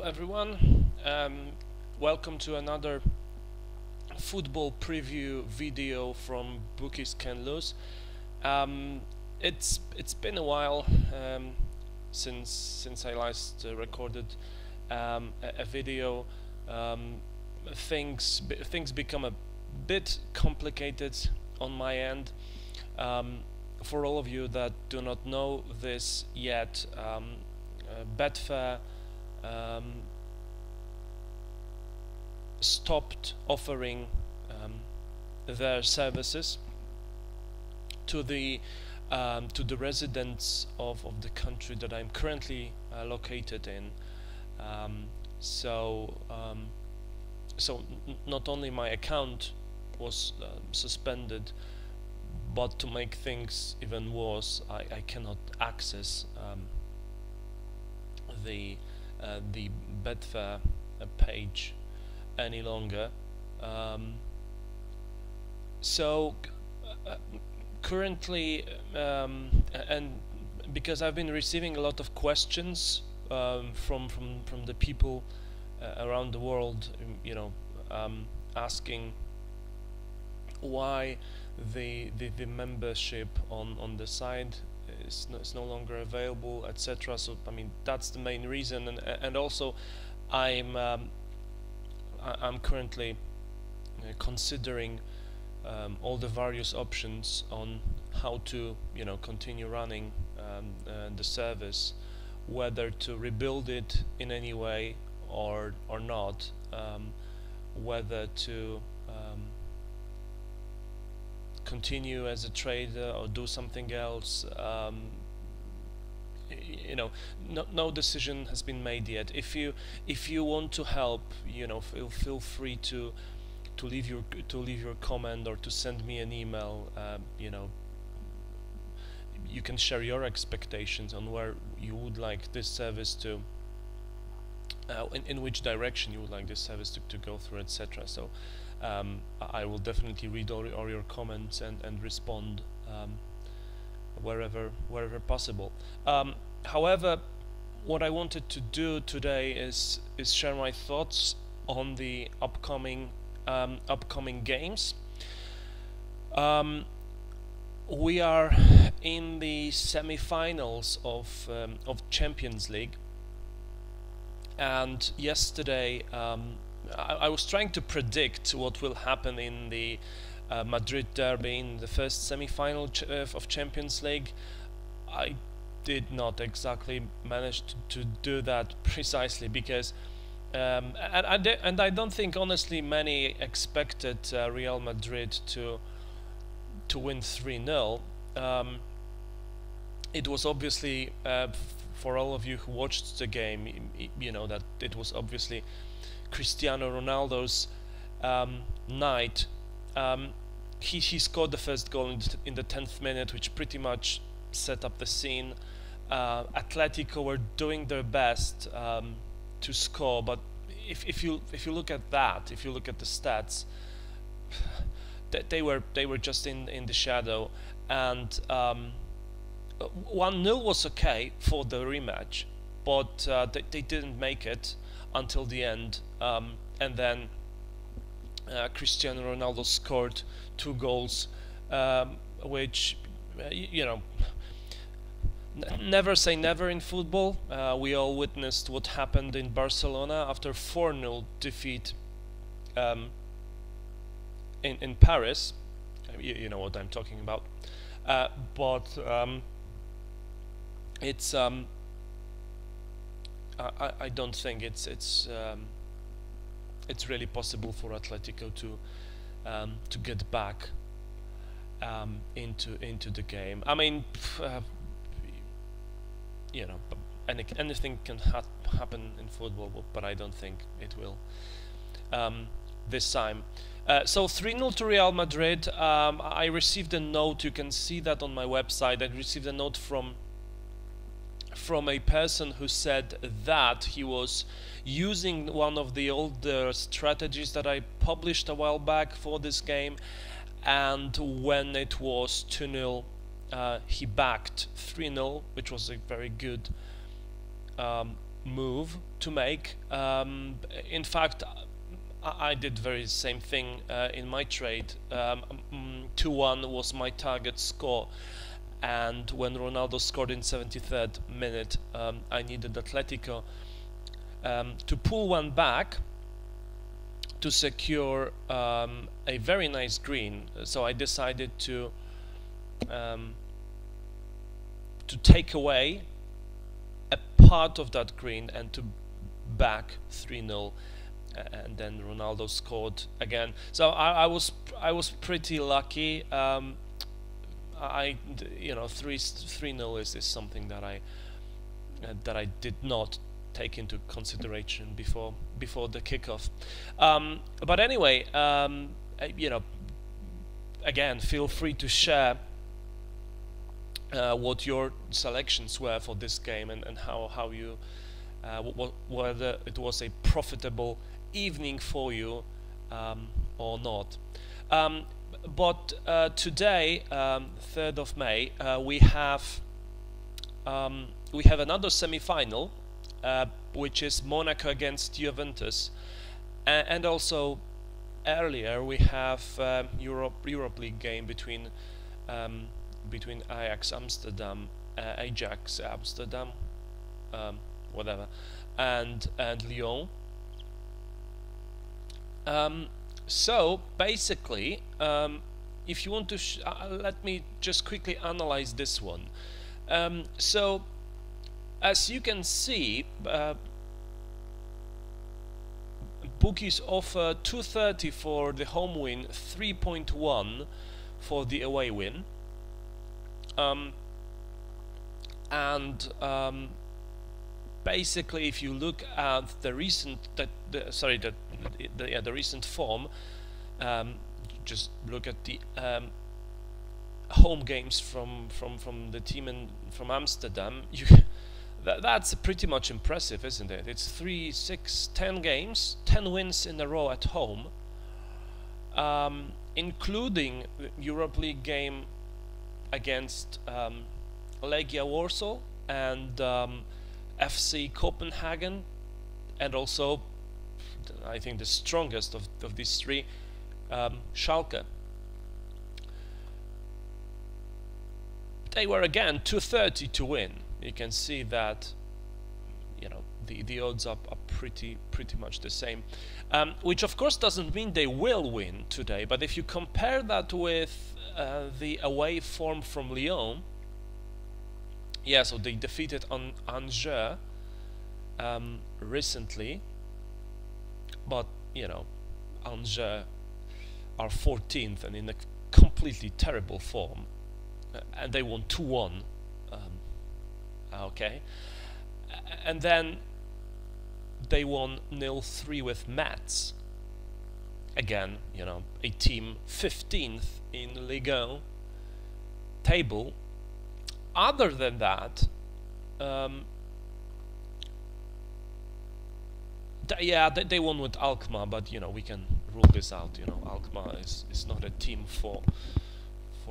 everyone. Welcome to another football preview video from Bookies Can Lose. It's been a while since I last recorded a video. Things become a bit complicated on my end. For all of you that do not know this yet, Betfair stopped offering their services to the residents of the country that I'm currently located in. So not only my account was suspended, but to make things even worse, I cannot access the Betfair page any longer. Currently, and because I've been receiving a lot of questions from the people around the world, asking why the membership on the site is no longer available, etc. So I mean, that's the main reason, and also I'm currently considering all the various options on how to continue running the service, whether to rebuild it in any way or not, whether to continue as a trader or do something else. No decision has been made yet. If you want to help, feel free to leave your comment or to send me an email. You can share your expectations on where you would like this service to, in which direction you would like this service to go through, etc. So I will definitely read all your comments and respond wherever possible. However, what I wanted to do today is share my thoughts on the upcoming games. We are in the semi-finals of Champions League, and yesterday I was trying to predict what will happen in the Madrid derby, in the first semi-final of Champions League. I did not exactly manage to do that precisely, because and I don't think honestly many expected Real Madrid to win 3-0. It was obviously for all of you who watched the game, that it was obviously Cristiano Ronaldo's night. He scored the first goal in the 10th minute, which pretty much set up the scene. Atletico were doing their best to score, but if you look at that, if you look at the stats, they were just in the shadow, and 1-0 was okay for the rematch, but they didn't make it until the end, and then Cristiano Ronaldo scored 2 goals, which never say never in football. We all witnessed what happened in Barcelona after 4-0 defeat in Paris. You know what I'm talking about. But it's I don't think it's really possible for Atletico to get back into the game. I mean, anything can happen in football, but I don't think it will this time. So 3-0 to Real Madrid. I received a note. You can see that on my website. I received a note from a person who said that he was using one of the older strategies that I published a while back for this game, and when it was 2-0, he backed 3-0, which was a very good move to make. In fact, I did very same thing in my trade. 2-1 was my target score, and when Ronaldo scored in 73rd minute, I needed Atletico to pull one back to secure a very nice green. So I decided to take away a part of that green and to back 3-0, and then Ronaldo scored again. So I was pretty lucky. You know, 3-0 is something that I did not take into consideration before the kickoff. But anyway, you know, again, feel free to share what your selections were for this game, and how you whether it was a profitable evening for you or not. But today, 3rd of May, we have another semi-final, which is Monaco against Juventus, and also earlier we have Europe League game between Ajax Amsterdam, whatever, and Lyon. So basically, if you want to, let me just quickly analyze this one. So as you can see, bookies offer 230 for the home win, 3.1 for the away win, and basically, if you look at the recent the recent form, just look at the home games from the team from Amsterdam. That's pretty much impressive, isn't it? It's 3, 6, 10 games, 10 wins in a row at home, including the Europe League game against Legia Warsaw and FC Copenhagen, and also I think the strongest of these three, Schalke. They were again 230 to win. You can see that, you know, the odds are pretty much the same, which of course doesn't mean they will win today. But if you compare that with the away form from Lyon, yeah, so they defeated Angers recently, but you know, Angers are 14th and in a completely terrible form, and they won 2-1. Okay, and then they won 0-3 with Metz. Again, you know, a team 15th in Ligue 1 table. Other than that, yeah, they won with Alkmaar, but you know, we can rule this out. You know, Alkmaar is not a team for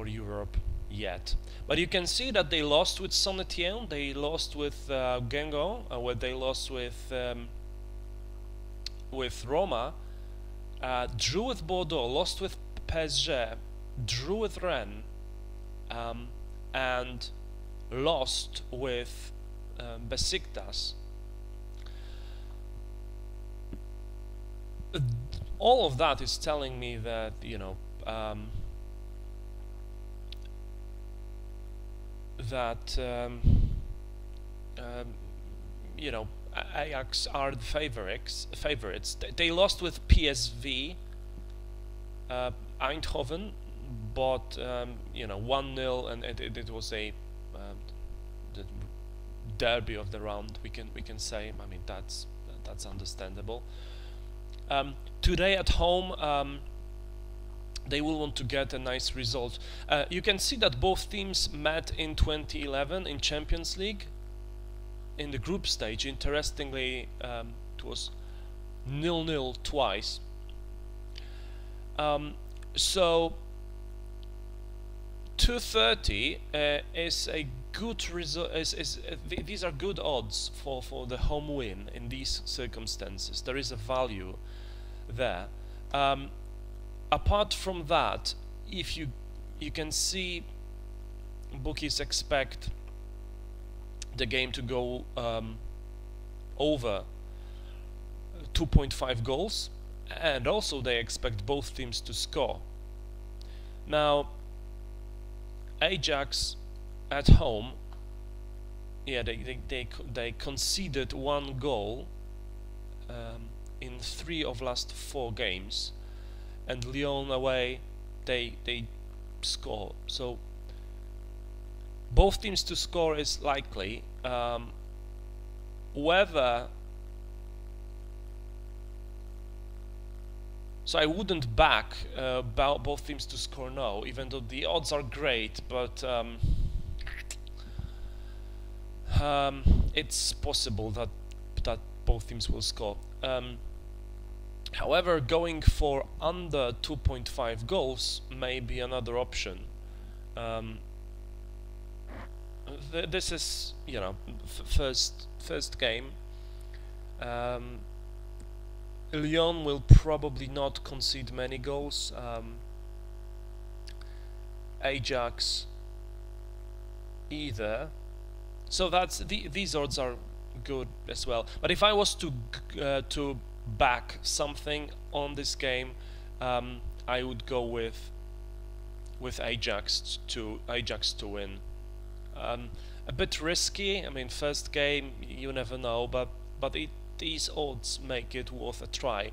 Europe yet. But you can see that they lost with Saint-Étienne, they lost with Guingamp, where they lost with Roma, drew with Bordeaux, lost with PSG, drew with Rennes, and lost with Besiktas. All of that is telling me that, you know, you know, Ajax are the favorites. They lost with PSV Eindhoven, but you know, 1-0, and it was a the derby of the round. We can say. I mean, that's understandable. Today at home, they will want to get a nice result. You can see that both teams met in 2011 in Champions League in the group stage. Interestingly, it was 0-0 twice. So 230 is a good result. These are good odds for the home win in these circumstances. There is a value there. Apart from that, if you can see, bookies expect the game to go over 2.5 goals, and also they expect both teams to score. Now, Ajax at home, yeah, they conceded 1 goal in 3 of last 4 games, and Lyon away they score. So both teams to score is likely. Whether, so I wouldn't back both teams to score now, even though the odds are great, but it's possible that both teams will score. However, going for under 2.5 goals may be another option. This is, you know, first game. Lyon will probably not concede many goals. Ajax either. So that's these odds are good as well. But if I was to back something on this game, I would go with Ajax to win. A bit risky. I mean, first game, you never know, but these odds make it worth a try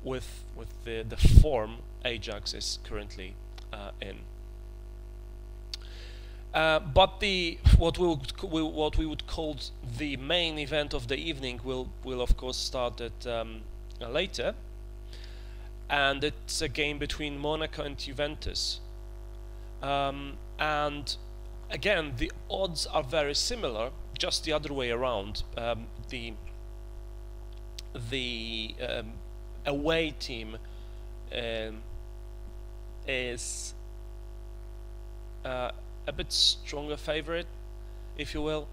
with the form Ajax is currently in. But what we would call the main event of the evening will of course start at later, and it's a game between Monaco and Juventus. And again, the odds are very similar, just the other way around. The away team is a bit stronger favorite, if you will,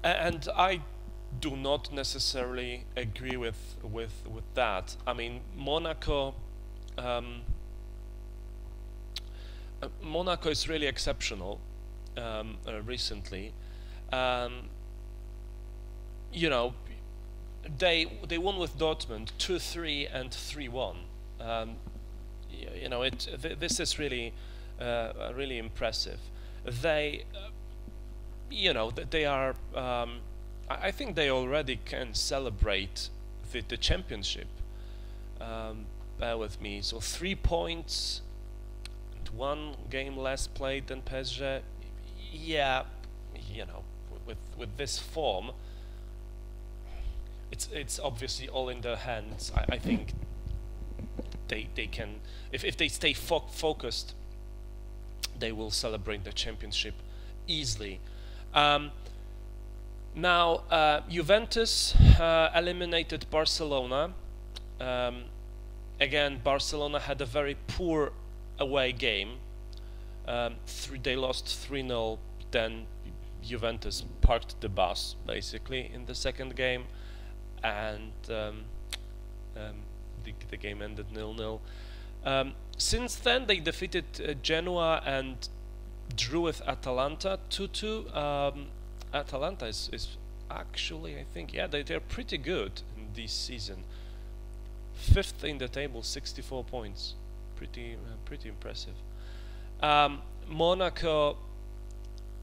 and I do not necessarily agree with that. I mean, Monaco is really exceptional recently. You know, they won with Dortmund 2-3 and 3-1. You know, this is really really impressive. They you know, they are I think they already can celebrate the championship. Bear with me. So 3 points and 1 game less played than PSG. Yeah, you know, with this form, it's obviously all in their hands. I think they can, if they stay focused, they will celebrate the championship easily. Now, Juventus eliminated Barcelona. Again, Barcelona had a very poor away game. They lost 3-0. Then Juventus parked the bus basically in the second game, and the game ended 0-0. Since then, they defeated Genoa and drew with Atalanta 2-2. Atalanta is actually, I think, yeah, they're pretty good in this season. 5th in the table, 64 points. Pretty impressive. Monaco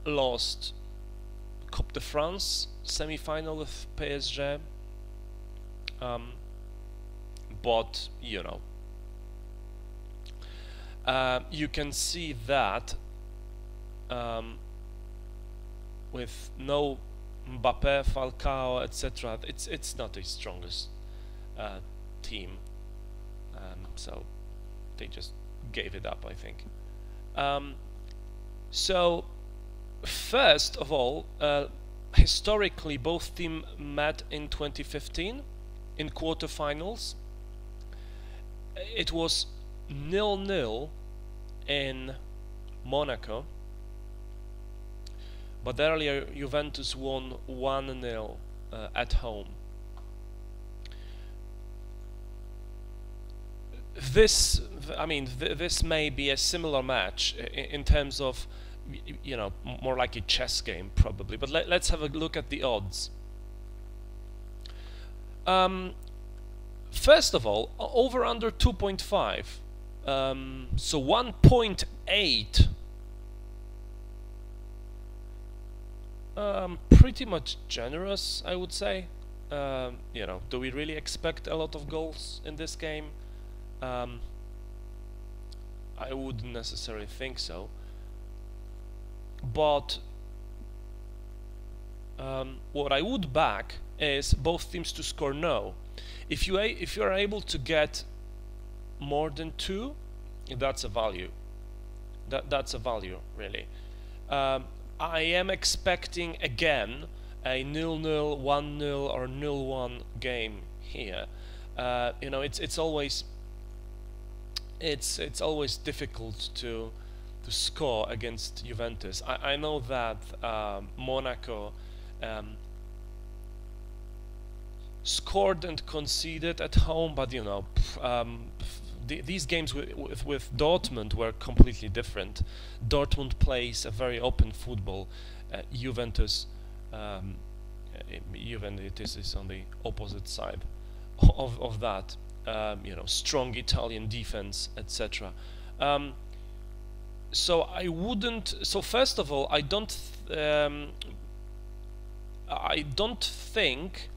lost Coupe de France semi-final with PSG. But you know, you can see that with no Mbappe, Falcao, etc., it's not the strongest team, so they just gave it up, I think. So first of all, historically both teams met in 2015 in quarterfinals. It was 0-0 in Monaco, but earlier Juventus won 1-0 at home. This, I mean, this may be a similar match in terms of, you know, more like a chess game probably. But let's have a look at the odds. First of all, over under 2.5. So 1.8. Pretty much generous, I would say. You know, do we really expect a lot of goals in this game? I wouldn't necessarily think so. But what I would back is both teams to score no. If you are able to get more than 2, that's a value. That's a value, really. I am expecting again a 0-0, 1-0, or 0-1 game here. You know, it's always difficult to score against Juventus. I know that Monaco scored and conceded at home, but you know, these games with Dortmund were completely different. Dortmund plays a very open football. Juventus is on the opposite side of that. You know, strong Italian defense, etc. So I wouldn't. So first of all, I don't think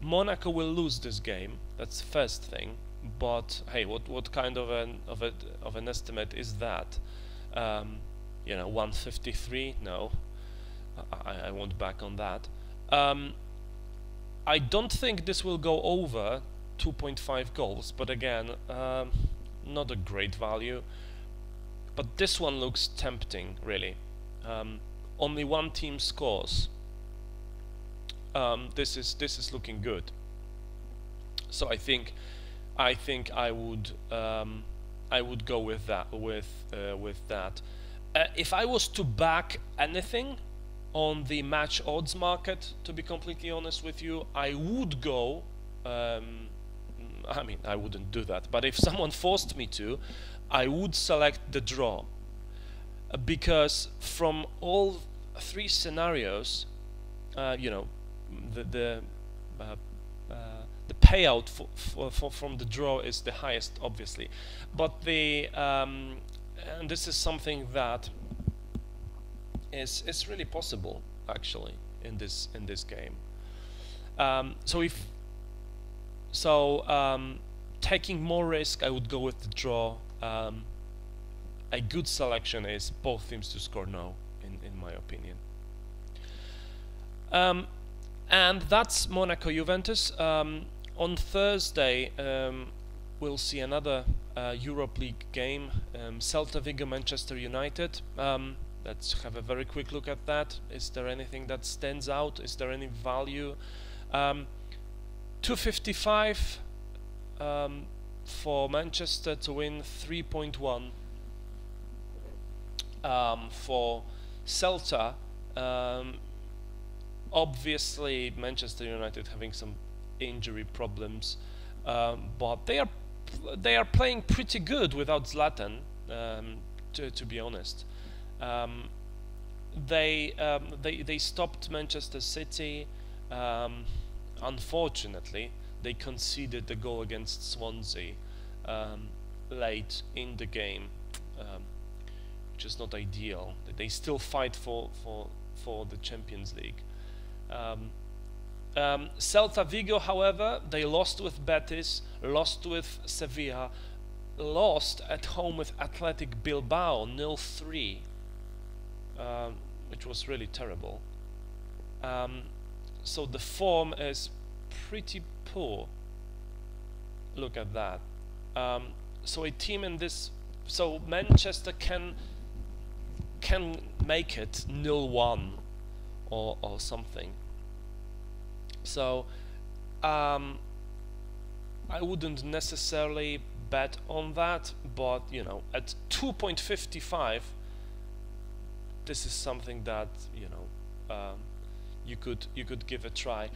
Monaco will lose this game. That's the first thing. But hey, what kind of an estimate is that? You know, 153? No, I won't back on that. I don't think this will go over 2.5 goals, but again, not a great value. But this one looks tempting, really. Only one team scores. This is looking good. So I think I would go with that. If I was to back anything on the match odds market, to be completely honest with you, I would go. I mean, I wouldn't do that, but if someone forced me to, I would select the draw, because from all 3 scenarios, you know, the payout from the draw is the highest, obviously, but the and this is something that is really possible actually in this game. Taking more risk, I would go with the draw. A good selection is both teams to score no, in my opinion. And that's Monaco Juventus. On Thursday, we'll see another Europe League game, Celta Vigo Manchester United. Let's have a very quick look at that. Is there anything that stands out? Is there any value? 255 for Manchester to win, 3.1 for Celta. Obviously Manchester United having some injury problems, but they are playing pretty good without Zlatan, to be honest. They stopped Manchester City. Unfortunately, they conceded the goal against Swansea late in the game, which is not ideal. They still fight for the Champions League. Celta Vigo, however, they lost with Betis, lost with Sevilla, lost at home with Athletic Bilbao 0-3, which was really terrible. So the form is pretty poor. Look at that. So a team in this, so Manchester can make it 0-1 or something. So I wouldn't necessarily bet on that, but you know, at 2.55, this is something that you could give a try.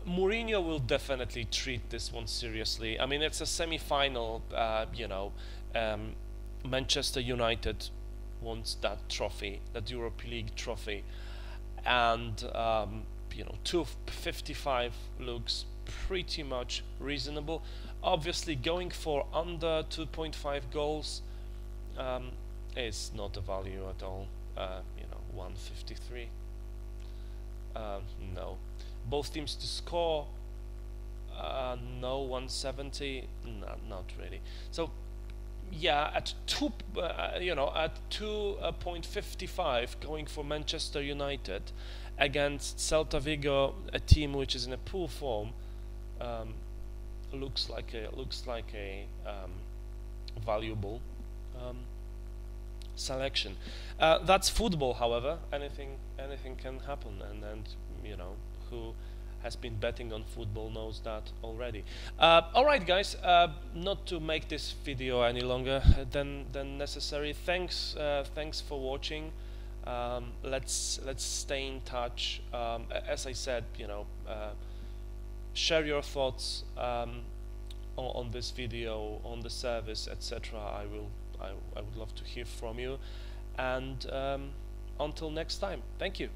Mourinho will definitely treat this one seriously. I mean, it's a semi-final. Manchester United wants that trophy, that Europa League trophy, and 2.55 looks pretty much reasonable. Obviously, going for under 2.5 goals is not a value at all. 153. No. Both teams to score. No. 170. Not really. So yeah, at 2.55, going for Manchester United against Celta Vigo, a team which is in a poor form, looks like a valuable selection. That's football, however. Anything can happen, and who has been betting on football knows that already. All right, guys. Not to make this video any longer than necessary. Thanks for watching. Let's stay in touch. As I said, share your thoughts on this video, on the service, etc. I would love to hear from you. And until next time, thank you.